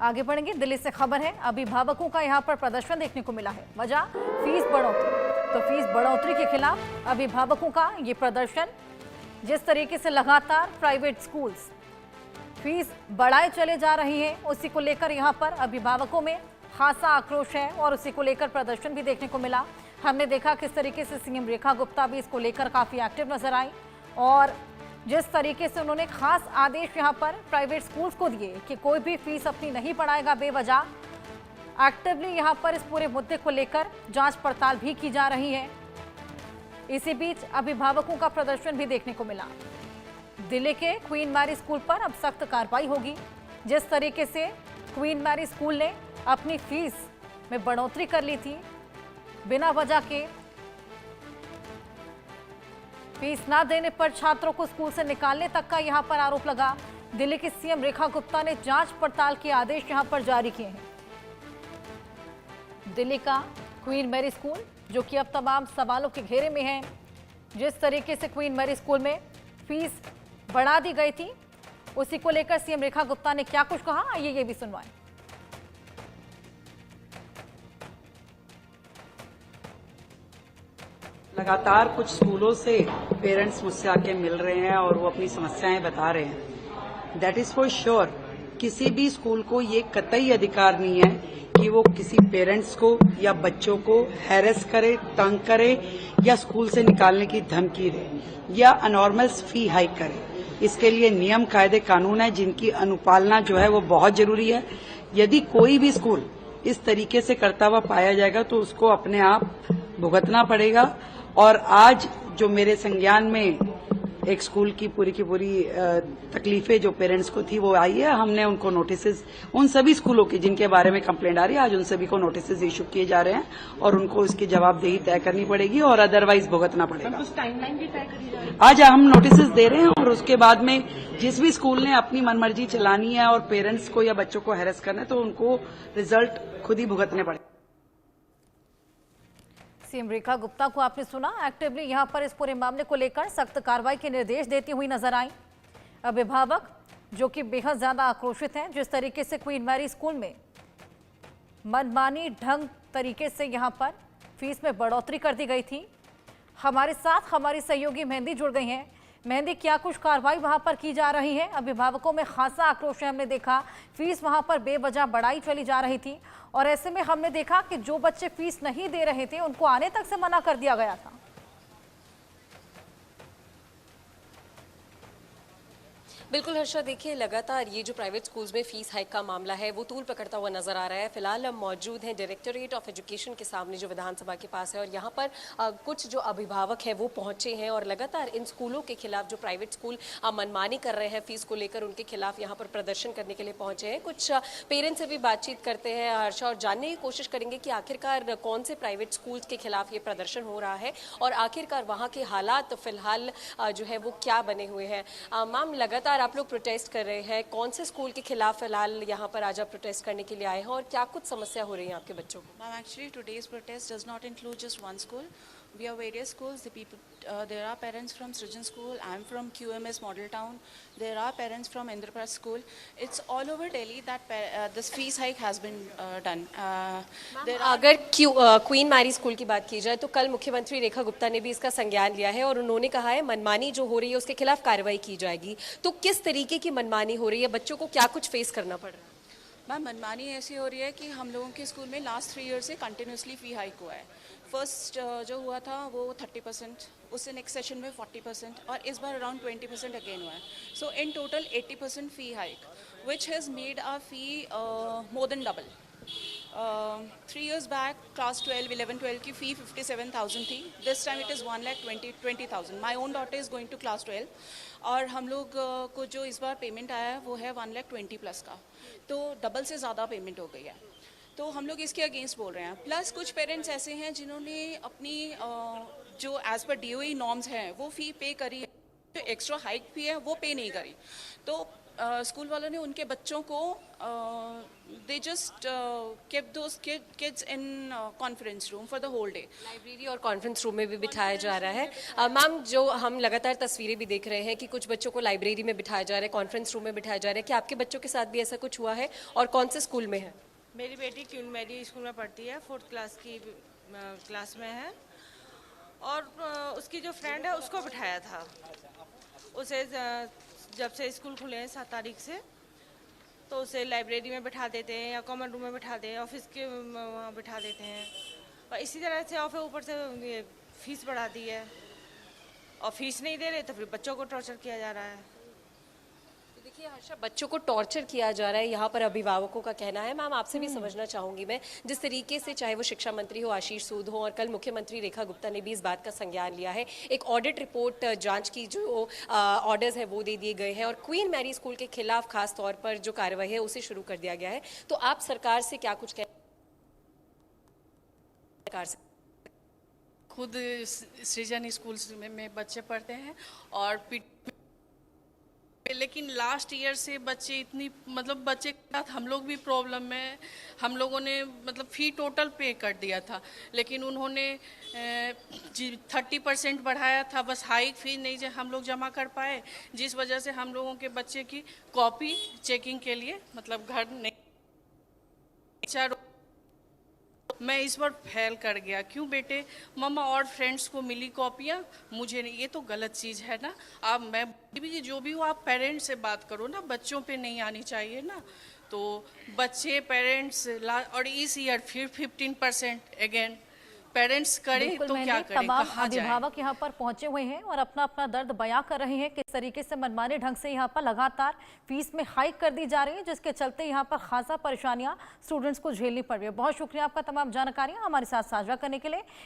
आगे बढ़ेंगे। दिल्ली से खबर है, अभिभावकों का यहां पर प्रदर्शन देखने को मिला है। वजह फीस बढ़ोतरी। तो फीस बढ़ोतरी के खिलाफ अभिभावकों का ये प्रदर्शन। जिस तरीके से लगातार प्राइवेट स्कूल्स फीस बढ़ाए चले जा रही है, उसी को लेकर यहां पर अभिभावकों में खासा आक्रोश है और उसी को लेकर प्रदर्शन भी देखने को मिला। हमने देखा किस तरीके से सीएम रेखा गुप्ता भी इसको लेकर काफी एक्टिव नजर आई और जिस तरीके से उन्होंने खास आदेश यहां पर प्राइवेट स्कूल्स को दिए कि कोई भी फीस अपनी नहीं बढ़ाएगा बेवजह। एक्टिवली यहां पर इस पूरे मुद्दे को लेकर जांच पड़ताल भी की जा रही है। इसी बीच अभिभावकों का प्रदर्शन भी देखने को मिला। दिल्ली के क्वीन मैरी स्कूल पर अब सख्त कार्रवाई होगी। जिस तरीके से क्वीन मैरी स्कूल ने अपनी फीस में बढ़ोतरी कर ली थी, बिना वजह के फीस ना देने पर छात्रों को स्कूल से निकालने तक का यहां पर आरोप लगा। दिल्ली की सीएम रेखा गुप्ता ने जांच पड़ताल के आदेश यहां पर जारी किए हैं। दिल्ली का क्वीन मैरी स्कूल जो कि अब तमाम सवालों के घेरे में है। जिस तरीके से क्वीन मैरी स्कूल में फीस बढ़ा दी गई थी, उसी को लेकर सीएम रेखा गुप्ता ने क्या कुछ कहा, आइए ये भी सुनवाएं। लगातार कुछ स्कूलों से पेरेंट्स मुझसे आके मिल रहे हैं और वो अपनी समस्याएं बता रहे हैं। दैट इज फॉर श्योर किसी भी स्कूल को ये कतई अधिकार नहीं है कि वो किसी पेरेंट्स को या बच्चों को हैरेस करे, तंग करे या स्कूल से निकालने की धमकी दे या अनॉर्मल फी हाइक करे। इसके लिए नियम, कायदे, कानून है जिनकी अनुपालना जो है वो बहुत जरूरी है। यदि कोई भी स्कूल इस तरीके से करता हुआ पाया जाएगा तो उसको अपने आप भुगतना पड़ेगा। और आज जो मेरे संज्ञान में एक स्कूल की पूरी तकलीफें जो पेरेंट्स को थी वो आई है, हमने उनको नोटिसेस, उन सभी स्कूलों की जिनके बारे में कंप्लेंट आ रही है, आज उन सभी को नोटिसेस इशू किए जा रहे हैं और उनको इसकी जवाबदेही तय करनी पड़ेगी और अदरवाइज भुगतना पड़ेगा। टाइमलाइन भी तय करी जा रही है। आज हम नोटिसेस दे रहे हैं और उसके बाद में जिस भी स्कूल ने अपनी मनमर्जी चलानी है और पेरेंट्स को या बच्चों को हैरेस करना है तो उनको रिजल्ट खुद ही भुगतने पड़ेंगे। सीएम रेखा गुप्ता को आपने सुना, एक्टिवली यहां पर इस पूरे मामले को लेकर सख्त कार्रवाई के निर्देश देती हुई नजर आई। अभिभावक जो कि बेहद ज्यादा आक्रोशित हैं, जिस तरीके से क्वीन मैरी स्कूल में मनमानी ढंग तरीके से यहां पर फीस में बढ़ोतरी कर दी गई थी। हमारे साथ हमारी सहयोगी मेहंदी जुड़ गई हैं। मेहंदी, क्या कुछ कार्रवाई वहां पर की जा रही है? अभिभावकों में खासा आक्रोश है। हमने देखा फीस वहां पर बेवजह बढ़ाई चली जा रही थी और ऐसे में हमने देखा कि जो बच्चे फीस नहीं दे रहे थे उनको आने तक से मना कर दिया गया था। बिल्कुल हर्षा, देखिए लगातार ये जो प्राइवेट स्कूल्स में फीस हाइक का मामला है वो तूल पकड़ता हुआ नजर आ रहा है। फिलहाल हम मौजूद हैं डायरेक्टोरेट ऑफ एजुकेशन के सामने जो विधानसभा के पास है और यहाँ पर कुछ जो अभिभावक हैं वो पहुंचे हैं और लगातार इन स्कूलों के खिलाफ, जो प्राइवेट स्कूल मनमानी कर रहे हैं फीस को लेकर, उनके खिलाफ यहाँ पर प्रदर्शन करने के लिए पहुंचे हैं। कुछ पेरेंट्स से भी बातचीत करते हैं हर्षा और जानने की कोशिश करेंगे कि आखिरकार कौन से प्राइवेट स्कूल्स के खिलाफ ये प्रदर्शन हो रहा है और आखिरकार वहाँ के हालात फिलहाल जो है वो क्या बने हुए हैं। मैम, लगातार आप लोग प्रोटेस्ट कर रहे हैं, कौन से स्कूल के खिलाफ फिलहाल यहाँ पर आज आप प्रोटेस्ट करने के लिए आए हैं और क्या कुछ समस्या हो रही है आपके बच्चों को? Ma'am, actually today's protest does not include just one school. We have various schools. There are parents from Srijan School. I'm from QMS Model Town. There are parents from Indraprasth School. It's all over Delhi that this fees hike has been done. अगर queen Mary school की बात की जाए तो कल मुख्यमंत्री रेखा गुप्ता ने भी इसका संज्ञान लिया है और उन्होंने कहा है मनमानी जो हो रही है उसके खिलाफ कार्रवाई की जाएगी। तो किस तरीके की मनमानी हो रही है, बच्चों को क्या कुछ फेस करना पड़ रहा है? मैम, मनमानी ऐसी हो रही है कि हम लोगों के स्कूल में लास्ट 3 ईयर से कंटिन्यूसली फी हाइक हुआ है। फर्स्ट जो हुआ था वो 30%, उससे नेक्स्ट सेशन में 40% और इस बार अराउंड 20% अगेन हुआ है। So in total 80% fee hike which has made our fee more than double. 3 years back class 12, 11, 12 की फ़ी 57,000 थी। This time it is 1,20,000। My own daughter is going to class 12 और हम लोग को जो इस बार पेमेंट आया है वो है 1,20,000+ का, तो डबल से ज़्यादा पेमेंट हो गई है। तो हम लोग इसके अगेंस्ट बोल रहे हैं। प्लस कुछ पेरेंट्स ऐसे हैं जिन्होंने अपनी जो एज़ पर DOE नॉर्म्स हैं वो फ़ी पे करी है, जो एक्स्ट्रा हाइक फी है वो पे नहीं करी। तो स्कूल वालों ने उनके बच्चों को they just kept those kids in conference room for the whole day. Library और कॉन्फ्रेंस रूम में भी बिठाया जा रहा है। मैम, जो हम लगातार तस्वीरें भी देख रहे हैं कि कुछ बच्चों को लाइब्रेरी में बिठाया जा रहा है, कॉन्फ्रेंस रूम में बिठाया जा रहा है, क्या आपके बच्चों के साथ भी ऐसा कुछ हुआ है और कौन से स्कूल में है? मेरी बेटी क्वीन मैरी स्कूल में पढ़ती है, 4th क्लास की क्लास में है, और उसकी जो फ्रेंड है उसको बिठाया था। उसे जब से स्कूल खुले हैं 7 तारीख से, तो उसे लाइब्रेरी में बिठा देते हैं या कॉमन रूम में बिठा दें, ऑफिस के वहाँ बिठा देते हैं, और इसी तरह से और फिर ऊपर से ये फीस बढ़ा दी है, और फीस नहीं दे रहे तो फिर बच्चों को टॉर्चर किया जा रहा है। तो देखिए हर्षा, बच्चों को टॉर्चर किया जा रहा है, यहाँ पर अभिभावकों का कहना है। मैम, आपसे भी समझना चाहूंगी मैं, जिस तरीके से चाहे वो शिक्षा मंत्री हो आशीष सूद हो और कल मुख्यमंत्री रेखा गुप्ता ने भी इस बात का संज्ञान लिया है, एक ऑडिट रिपोर्ट जांच की जो ऑर्डर्स है वो दे दिए गए हैं और क्वीन मैरी स्कूल के खिलाफ खास तौर पर जो कार्रवाई है उसे शुरू कर दिया गया है, तो आप सरकार से क्या कुछ सरकार से? खुद सृजन स्कूल में बच्चे पढ़ते हैं और लेकिन लास्ट ईयर से बच्चे इतनी मतलब बच्चे के साथ हम लोग भी प्रॉब्लम में, हम लोगों ने मतलब फ़ी टोटल पे कर दिया था, लेकिन उन्होंने 30% बढ़ाया था, बस हाई फी नहीं हम लोग जमा कर पाए, जिस वजह से हम लोगों के बच्चे की कॉपी चेकिंग के लिए मतलब घर नहीं, मैं इस बार फेल कर गया। क्यों बेटे? मम्मा और फ्रेंड्स को मिली कॉपियाँ, मुझे नहीं। ये तो गलत चीज़ है ना। आप मैं भी जो भी हो आप पेरेंट्स से बात करो ना, बच्चों पे नहीं आनी चाहिए ना। तो बच्चे पेरेंट्स और इस ईयर फिर 15% अगेन पेरेंट्स करें तो क्या करें? तमाम कहाँ जाएं? अभिभावक यहाँ पर पहुंचे हुए हैं और अपना अपना दर्द बयां कर रहे हैं, किस तरीके से मनमाने ढंग से यहाँ पर लगातार फीस में हाइक कर दी जा रही है, जिसके चलते यहाँ पर खासा परेशानियां स्टूडेंट्स को झेलनी पड़ रही है। बहुत शुक्रिया आपका तमाम जानकारियां हमारे साथ साझा करने के लिए।